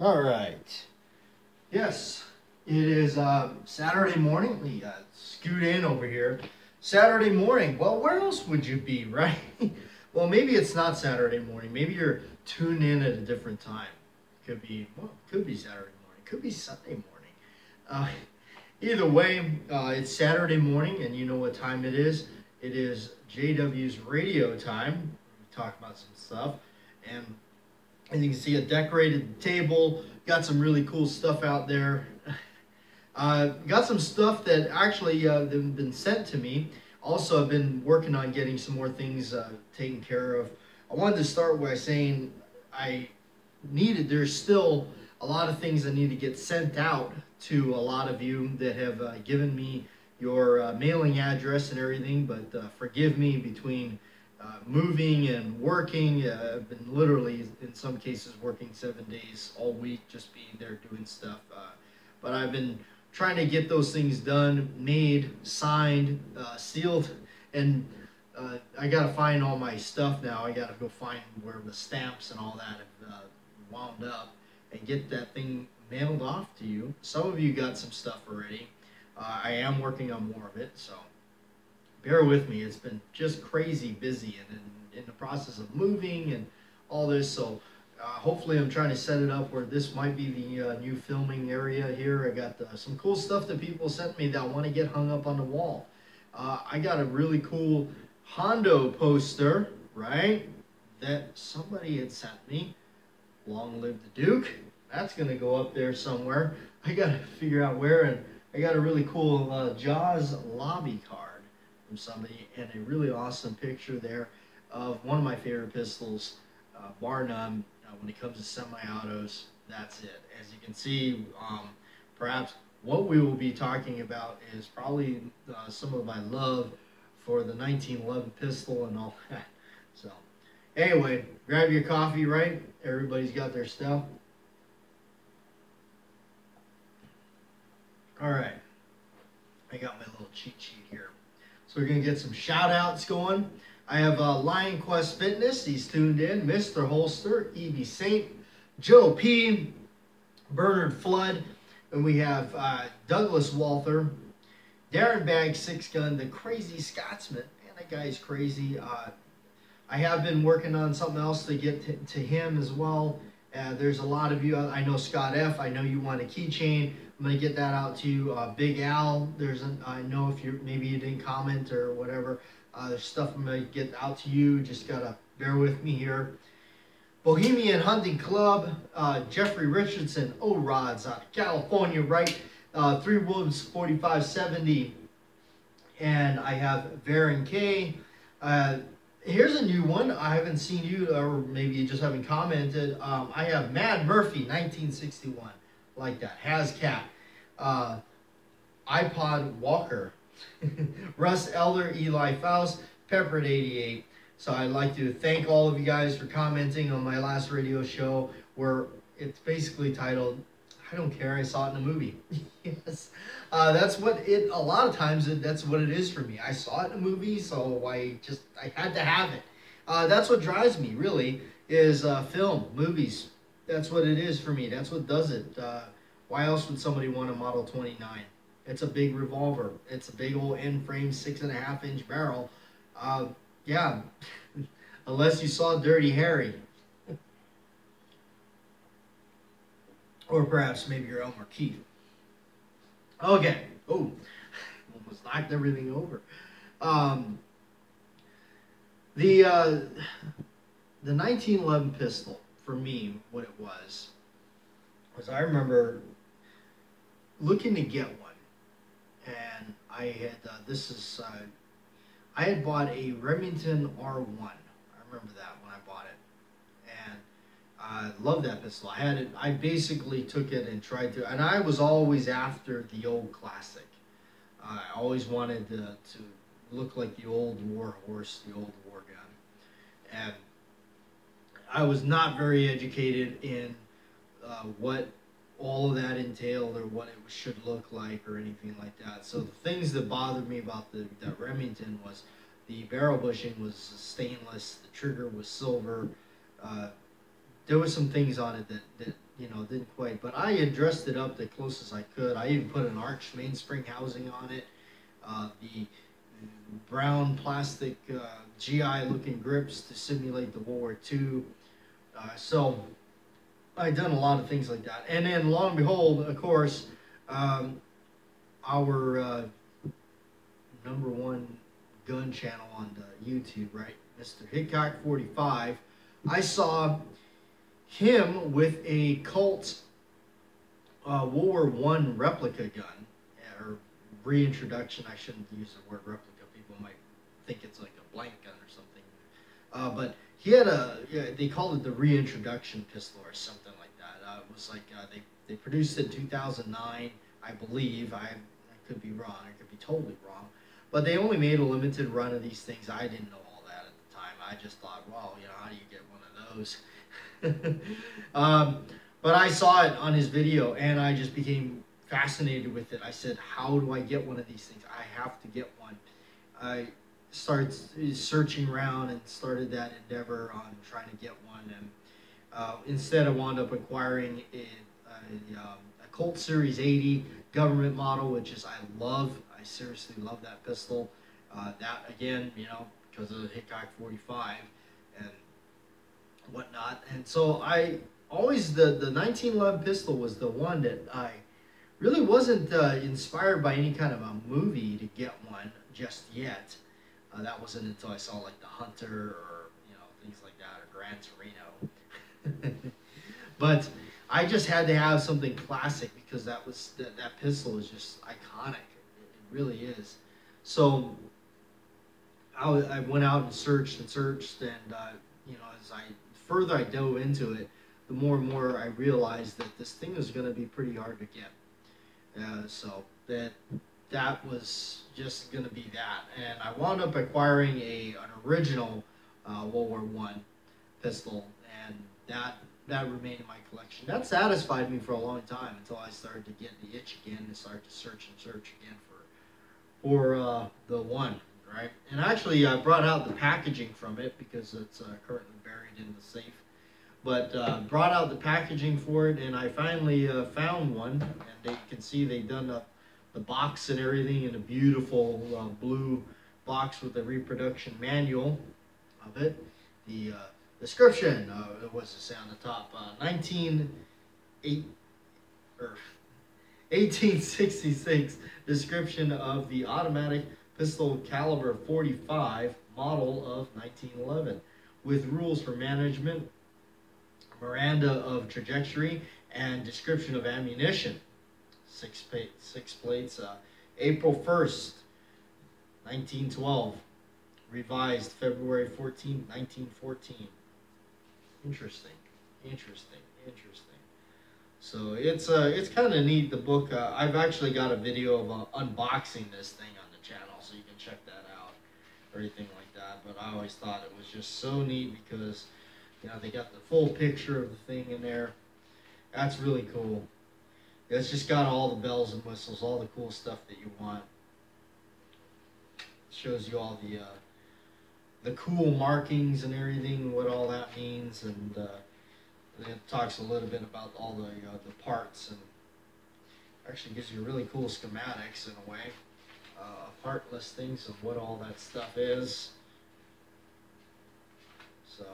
All right. Yes, it is Saturday morning. We scoot in over here. Saturday morning. Well, where else would you be, right? Well, maybe it's not Saturday morning. Maybe you're tuned in at a different time. Could be, well, could be Saturday morning. Could be Sunday morning. Uh, Either way, it's Saturday morning, and you know what time it is. It is JW's radio time. We talk about some stuff, and as you can see, a decorated table. Got some really cool stuff out there. Got some stuff that actually been sent to me. Also, I've been working on getting some more things taken care of. I wanted to start by saying there's still a lot of things that need to get sent out to a lot of you that have given me your mailing address and everything, but forgive me between moving and working. I've been literally, in some cases, working 7 days all week, just being there doing stuff. But I've been trying to get those things done, made, signed, sealed, and I got to find all my stuff now. I got to go find where the stamps and all that have wound up and get that thing mailed off to you. Some of you got some stuff already. I am working on more of it, so bear with me. It's been just crazy busy and in the process of moving and all this. So hopefully I'm trying to set it up where this might be the new filming area here. I got some cool stuff that people sent me that I want to get hung up on the wall. I got a really cool Hondo poster, right, that somebody had sent me. Long live the Duke. That's going to go up there somewhere. I got to figure out where, and I got a really cool Jaws lobby card from somebody, and a really awesome picture there of one of my favorite pistols, bar none. When it comes to semi-autos, that's it. As you can see, perhaps what we will be talking about is probably some of my love for the 1911 pistol and all that. So anyway, grab your coffee, right? Everybody's got their stuff. All right, I got my little cheat sheet here. So we're going to get some shout outs going. I have Lion Quest Fitness, he's tuned in, Mr. Holster, Evie Saint, Joe P, Bernard Flood, and we have Douglas Walther, Darren Bag, Six Gun, the Crazy Scotsman. Man, that guy's crazy. I have been working on something else to get to him as well. There's a lot of you. I know Scott F. I know you want a keychain. I'm gonna get that out to you. Big Al. I know if maybe you didn't comment or whatever. There's stuff I'm gonna get out to you. Just gotta bear with me here. Bohemian Hunting Club. Jeffrey Richardson. O-Rods out of California, right? Three Wolves 4570. And I have Varen K. Here's a new one. I haven't seen you, or maybe you just haven't commented. I have Mad Murphy, 1961. Like that. Hazcat. iPod Walker. Russ Elder, Eli Faust, Peppered 88. So I'd like to thank all of you guys for commenting on my last radio show, where it's basically titled, I don't care, I saw it in a movie. Yes. That's what a lot of times, that's what it is for me. I saw it in a movie, so I had to have it. That's what drives me, really, is film, movies. That's what it is for me. That's what does it. Why else would somebody want a Model 29? It's a big revolver. It's a big old end-frame 6.5-inch barrel. Yeah, unless you saw Dirty Harry. Or perhaps maybe you're Elmer Keith. Okay. Oh, almost knocked everything over. The 1911 pistol, for me, what it was I remember looking to get one, and I had I had bought a Remington R1. I remember that when I bought it, and I love that pistol. I had it. I basically took it and tried to, and I was always after the old classic. I always wanted to look like the old war horse, the old war gun, and I was not very educated in what all of that entailed or what it should look like or anything like that. So the things that bothered me about that Remington was the barrel bushing was stainless, the trigger was silver, there was some things on it that you know didn't quite, but I had dressed it up the closest I could. I even put an arched mainspring housing on it, the brown plastic GI looking grips to simulate the World War II. So I'd done a lot of things like that, and then lo and behold, of course, our #1 gun channel on YouTube, right, Mr. Hickok 45. I saw him with a Colt World War I replica gun, or reintroduction. I shouldn't use the word replica. People might think it's like a blank gun or something. But he had they called it the reintroduction pistol or something like that. It was like they produced it in 2009, I believe. I could be wrong. I could be totally wrong. But they only made a limited run of these things. I didn't know all that at the time. I just thought, well, you know, how do you get one of those? But I saw it on his video, and I just became fascinated with it. I said, how do I get one of these things? I have to get one. I started searching around and started that endeavor on trying to get one. And instead, I wound up acquiring a Colt Series 80 government model, which is I love. I seriously love that pistol. That, again, you know, because of the Hickok 45 and whatnot. And so I always, the 1911 pistol was the one that I really wasn't inspired by any kind of a movie to get one just yet. That wasn't until I saw like The Hunter or, you know, things like that, or Gran Torino. But I just had to have something classic because that was that pistol is just iconic. It really is. So I went out and searched, and you know, as further I dove into it, the more and more I realized that this thing was going to be pretty hard to get. So that was just going to be that, and I wound up acquiring an original World War I pistol, and that remained in my collection. That satisfied me for a long time until I started to get the itch again and started to search again for the one, right? And actually, I brought out the packaging from it because it's currently buried in the safe. But brought out the packaging for it, and I finally found one. And you can see they've done the box and everything in a beautiful blue box with a reproduction manual of it. The description, what's it say on the top? 1866 description of the automatic pistol caliber 45 model of 1911 with rules for management, Miranda of trajectory, and description of ammunition. Six plates. April 1st, 1912. Revised February 14th, 1914. Interesting. So it's kind of neat, the book. I've actually got a video of unboxing this thing on the channel, so you can check that out or anything like that. But I always thought it was just so neat because, you know, they got the full picture of the thing in there. That's really cool. It's just got all the bells and whistles, all the cool stuff that you want. It shows you all the cool markings and everything, what all that means, and it talks a little bit about all the parts, and actually gives you really cool schematics in a way, part listings of what all that stuff is. So,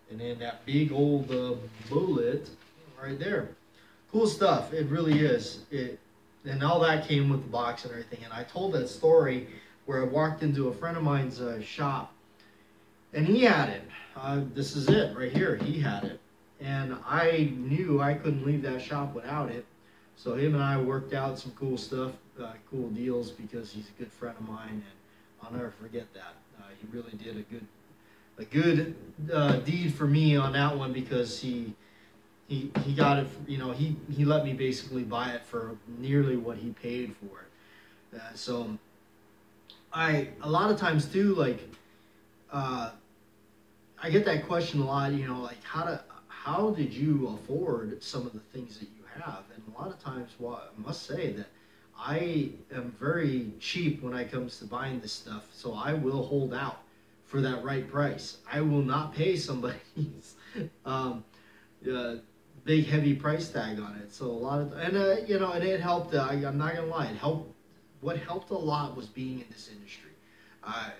and then that big old bullet right there. Cool stuff. It really is. And all that came with the box and everything. And I told that story where I walked into a friend of mine's shop, and he had it. This is it right here. He had it. And I knew I couldn't leave that shop without it. So him and I worked out some cool stuff, cool deals, because he's a good friend of mine, and I'll never forget that. He really did a good deed for me on that one, because he got it. You know, he let me basically buy it for nearly what he paid for it. So a lot of times too, like I get that question a lot. You know, like how did you afford some of the things that you have? And a lot of times, well, I must say that I am very cheap when it comes to buying this stuff, so I will hold out for that right price. I will not pay somebody's big heavy price tag on it. So a lot of you know, and it helped. I'm not gonna lie, it helped. What helped a lot was being in this industry, uh,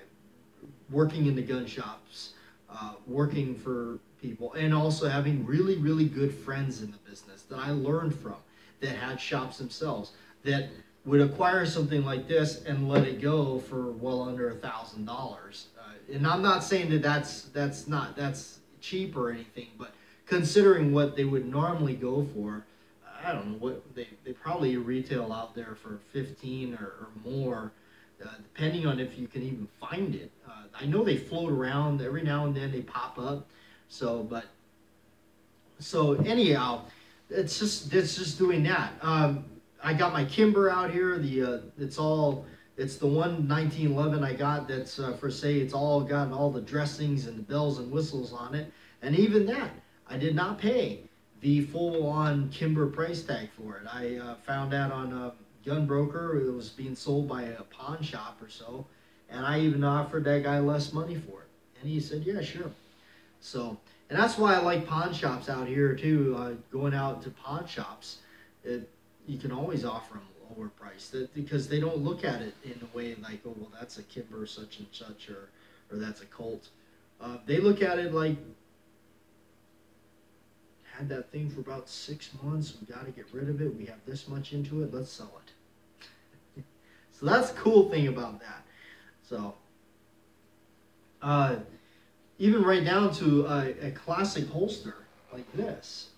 working in the gun shops, working for people, and also having really good friends in the business that I learned from that had shops themselves that would acquire something like this and let it go for well under $1,000. And I'm not saying that that's cheap or anything, but considering what they would normally go for, I don't know what they probably retail out there for 15 or more, depending on if you can even find it. I know they float around every now and then; they pop up. So anyhow, it's just doing that. I got my Kimber out here. It's the one 1911 I got that's for say. It's all got all the dressings and the bells and whistles on it, and even that I did not pay the full-on Kimber price tag for it. I found out on a gun broker it was being sold by a pawn shop or so, and I even offered that guy less money for it, and he said, "Yeah, sure." So, and that's why I like pawn shops out here too. Going out to pawn shops, you can always offer them a lower price because they don't look at it in a way like, oh, well, that's a Kimber such and such, or that's a Colt. They look at it like, had that thing for about 6 months. We got to get rid of it. We have this much into it. Let's sell it. So that's the cool thing about that. So, even right down to a classic holster like this.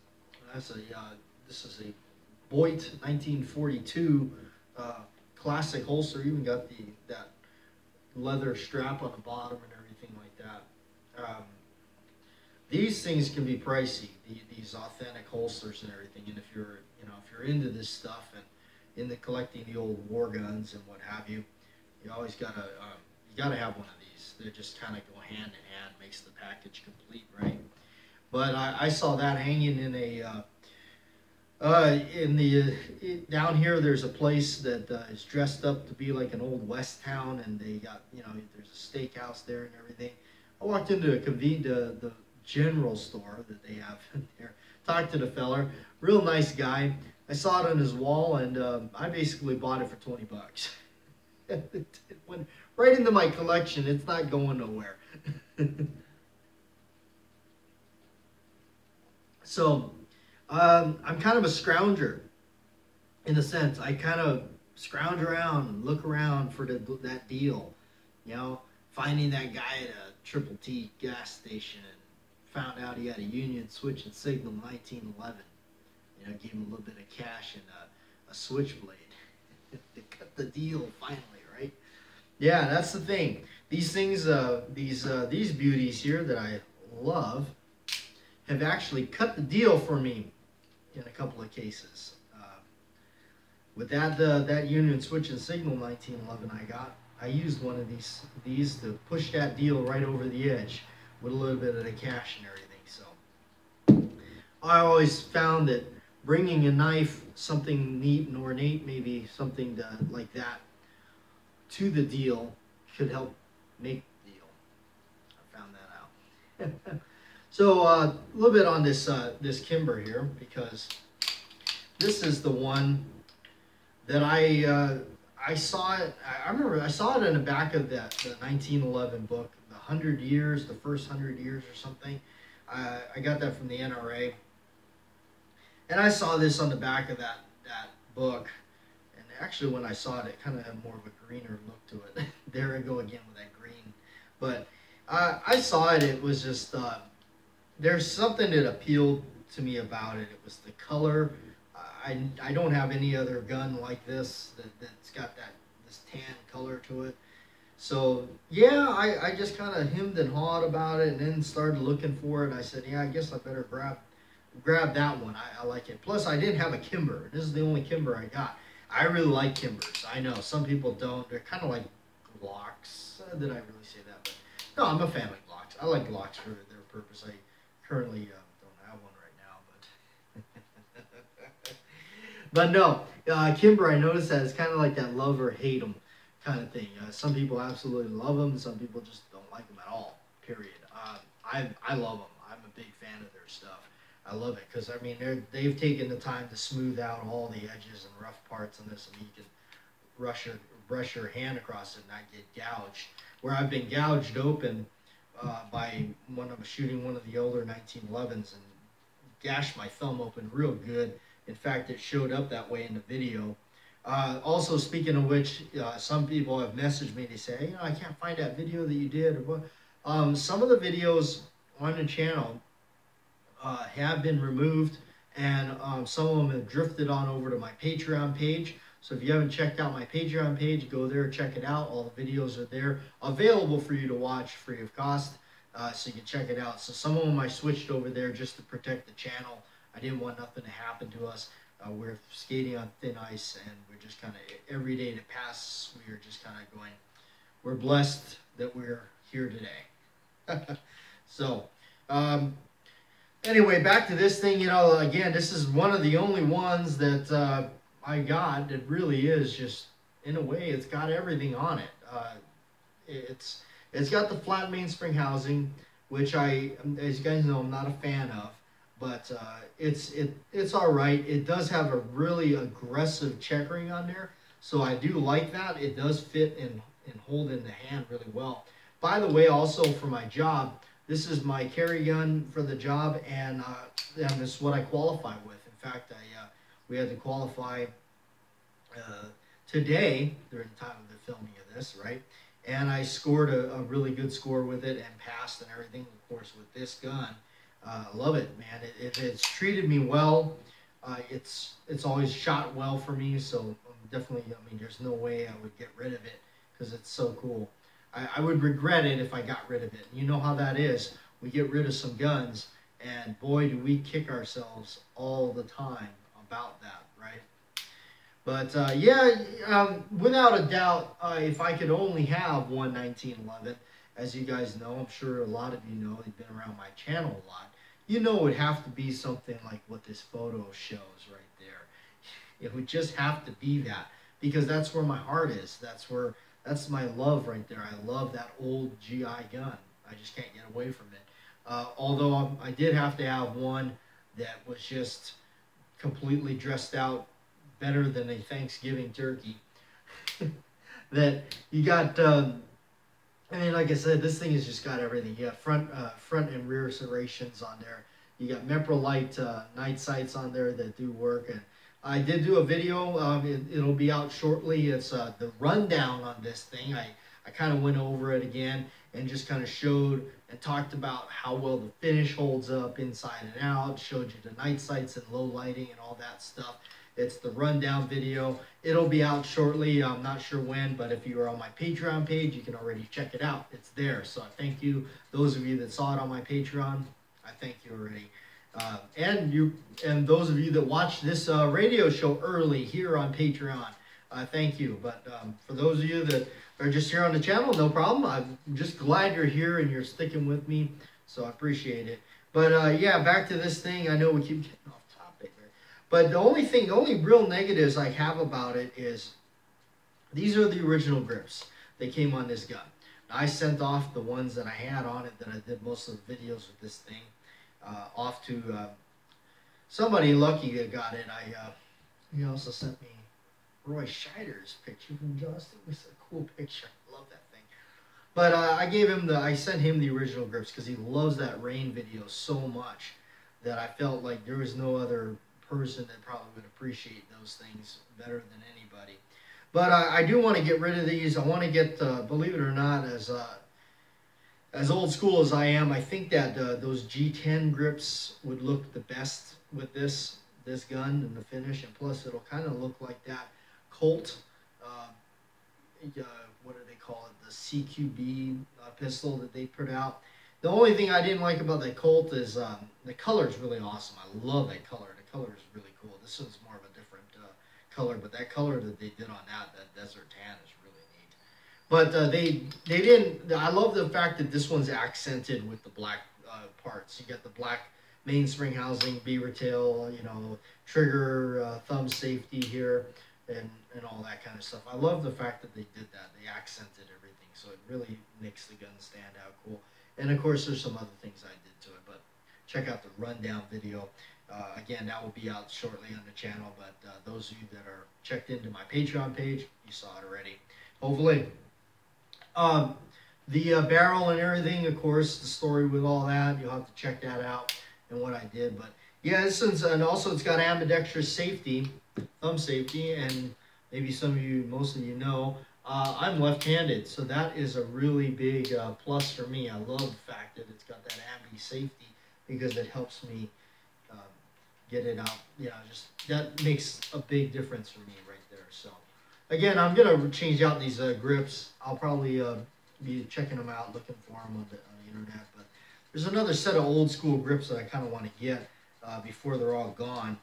This is a Boyd 1942 classic holster. Even got that leather strap on the bottom and everything like that. These things can be pricey. These authentic holsters and everything. And if you're into this stuff and into collecting the old war guns and what have you, you always gotta have one of these. They just kind of go hand in hand, makes the package complete, right? But I saw that hanging in down here. There's a place that is dressed up to be like an old West town, and they got there's a steakhouse there and everything. I walked into the general store that they have in there. Talked to the feller, real nice guy. I saw it on his wall, and I basically bought it for $20. It went right into my collection. It's not going nowhere. So, I'm kind of a scrounger in a sense. I kind of scrounge around and look around for that deal. Finding that guy at a Triple T gas station and found out he had a Union switch and signal 1911. Gave him a little bit of cash and a switchblade. They cut the deal finally, right? Yeah, that's the thing. These things, these beauties here that I love, have actually cut the deal for me in a couple of cases. With that Union switch and signal 1911 I used one of these to push that deal right over the edge with a little bit of the cash and everything. So I always found that bringing a knife, something neat and ornate, maybe something like that, to the deal could help make the deal. I found that out. So a little bit on this Kimber here, because this is the one that I saw it. I remember I saw it in the back of the 1911 book, the 100 years, the first 100 years or something. I got that from the NRA, and I saw this on the back of that book. And actually, when I saw it, it kind of had more of a greener look to it. There I go again with that green. But I saw it. It was just there's something that appealed to me about it. It was the color. I don't have any other gun like this that's got this tan color to it. So yeah, I just kind of hemmed and hawed about it, and then started looking for it. I said, yeah, I guess I better grab that one. I like it. Plus, I didn't have a Kimber. This is the only Kimber I got. I really like Kimbers. I know some people don't. They're kind of like Glocks. Did I really say that? But no, I'm a fan of Glocks. I like Glocks for their purpose. I currently don't have one right now, but but no, Kimber, I noticed that it's kind of like that love or hate them kind of thing. Some people absolutely love them. Some people just don't like them at all, period. I love them. I'm a big fan of their stuff. I love it because I mean they've taken the time to smooth out all the edges and rough parts on this, and you can brush your hand across it and not get gouged. Where I've been gouged open by when I'm shooting one of the older 1911s and gashed my thumb open real good. In fact, it showed up that way in the video. Also, speaking of which, some people have messaged me. They say, hey, I can't find that video that you did. Or what? Some of the videos on the channel have been removed, and some of them have drifted on over to my Patreon page. So if you haven't checked out my Patreon page, go there, check it out. All the videos are there, available for you to watch free of cost, so you can check it out. So some of them I switched over there just to protect the channel. I didn't want nothing to happen to us. We're skating on thin ice, and we're just kind of, every day that passes, we are just kind of going, we're blessed that we're here today. So, anyway, back to this thing, you know, again, this is one of the only ones that I got that really is just, in a way, it's got everything on it. It's got the flat mainspring housing, which as you guys know, I'm not a fan of. But it's all right. It does have a really aggressive checkering on there, so I do like that. It does fit and hold in the hand really well. By the way, also for my job, this is my carry gun for the job, and this is what I qualify with. In fact, we had to qualify today during the time of the filming of this, right? And I scored a really good score with it and passed and everything. Of course, with this gun. I love it, man. It's treated me well. It's always shot well for me, so definitely, I mean, there's no way I would get rid of it because it's so cool. I would regret it if I got rid of it. You know how that is. We get rid of some guns, and boy, do we kick ourselves all the time about that, right? But yeah, without a doubt, if I could only have one 1911, as you guys know, I'm sure a lot of you know, you've been around my channel a lot, you know it would have to be something like what this photo shows right there. It would just have to be that, because that's where my heart is. That's my love right there. I love that old GI gun. I just can't get away from it. Although I did have to have one that was just completely dressed out better than a Thanksgiving turkey. That you got... I mean, like I said, this thing has just got everything. You got front and rear serrations on there. You got Meprolite night sights on there that do work. And I did do a video. It'll be out shortly. It's the rundown on this thing. I kind of went over it again and just kind of showed and talked about how well the finish holds up inside and out. Showed you the night sights and low lighting and all that stuff. It's the rundown video. It'll be out shortly. I'm not sure when, but if you are on my Patreon page, you can already check it out. It's there. So I thank you. Those of you that saw it on my Patreon, I thank you already. And those of you that watched this radio show early here on Patreon, thank you. But for those of you that are just here on the channel, no problem. I'm just glad you're here and you're sticking with me. So I appreciate it. But yeah, back to this thing. I know we keep getting off. But the only real negatives I have about it is these are the original grips. They came on this gun. Now, I sent off the ones that I had on it that I did most of the videos with this thing off to somebody lucky that got it. He also sent me Roy Scheider's picture from Justin. It's a cool picture. I love that thing. But I sent him the original grips because he loves that rain video so much that I felt like there was no other person that probably would appreciate those things better than anybody. But I do want to get rid of these. I want to get, believe it or not, as old school as I am, I think that those G10 grips would look the best with this gun and the finish, and plus it'll kind of look like that Colt, what do they call it, the CQB pistol that they put out. The only thing I didn't like about that Colt is the color is really awesome. I love that color. The color is really cool. This one's more of a different color, but that color that they did on that desert tan is really neat. But they didn't. I love the fact that this one's accented with the black parts. You got the black mainspring housing, beaver tail, you know, trigger, thumb safety here, and all that kind of stuff. I love the fact that they did that. They accented everything, so it really makes the gun stand out cool. And of course, there's some other things I did to it, but check out the rundown video. Again, that will be out shortly on the channel, but those of you that are checked into my Patreon page, you saw it already. Hopefully. The barrel and everything, of course, the story with all that, you'll have to check that out and what I did. But yeah, and also it's got ambidextrous safety, thumb safety, and maybe some of you, most of you know, I'm left-handed, so that is a really big plus for me. I love the fact that it's got that ambi safety because it helps me get it out. You know, just that makes a big difference for me right there. So again, I'm gonna change out these grips. I'll probably be checking them out, looking for them on the internet. But there's another set of old school grips that I kind of want to get before they're all gone.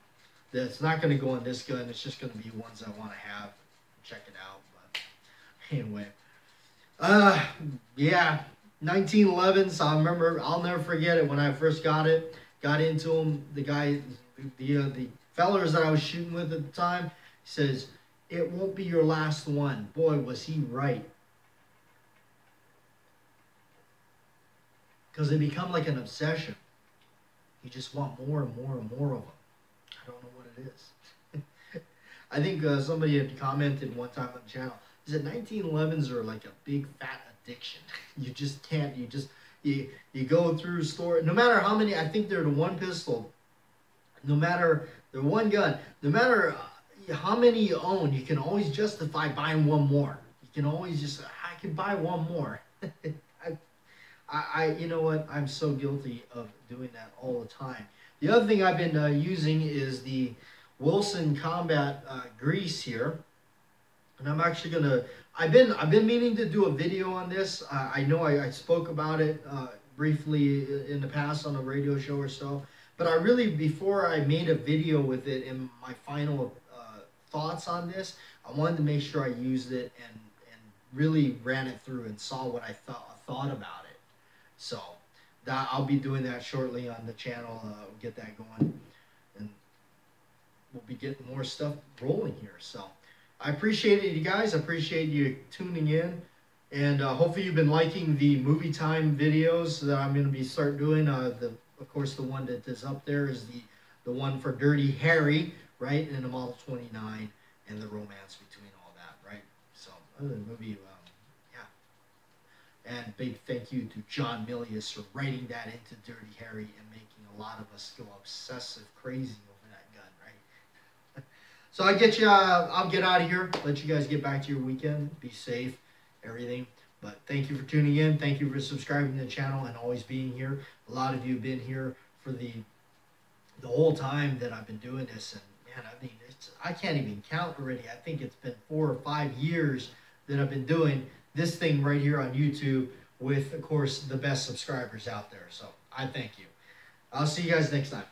That's not going to go in this gun. It's just going to be ones I want to have. Check it out. But anyway, yeah, 1911s. I remember. I'll never forget it when I first got into them. The guy, the fellers that I was shooting with at the time, says, "It won't be your last one." Boy, was he right. Because they become like an obsession. You just want more and more and more of them. I don't know what it is. I think somebody had commented one time on the channel, he said 1911s are like a big fat addiction. You just can't, you go through store, no matter how many, I think they're the one pistol, no matter, the one gun, no matter how many you own, you can always justify buying one more. You can always just, I can buy one more. You know what? I'm so guilty of doing that all the time. The other thing I've been using is the Wilson Combat grease here, and I'm actually gonna. I've been meaning to do a video on this. I know I spoke about it briefly in the past on a radio show or so, but I really, before I made a video with it and my final thoughts on this, I wanted to make sure I used it and really ran it through and saw what I thought about it. So that I'll be doing that shortly on the channel. We'll get that going, and we'll be getting more stuff rolling here. So I appreciate it, you guys. I appreciate you tuning in, and hopefully you've been liking the movie time videos that I'm going to start doing. Of course, the one that is up there is the one for Dirty Harry, right, and the Model 29 and the romance between all that, right? So other than the movie. And big thank you to John Milius for writing that into Dirty Harry and making a lot of us go obsessive crazy over that gun, right? So I'll get out of here, let you guys get back to your weekend, be safe, everything. But thank you for tuning in. Thank you for subscribing to the channel and always being here. A lot of you have been here for the whole time that I've been doing this. And man, I mean, I can't even count already. I think it's been 4 or 5 years that I've been doing this thing right here on YouTube with, of course, the best subscribers out there. So I thank you. I'll see you guys next time.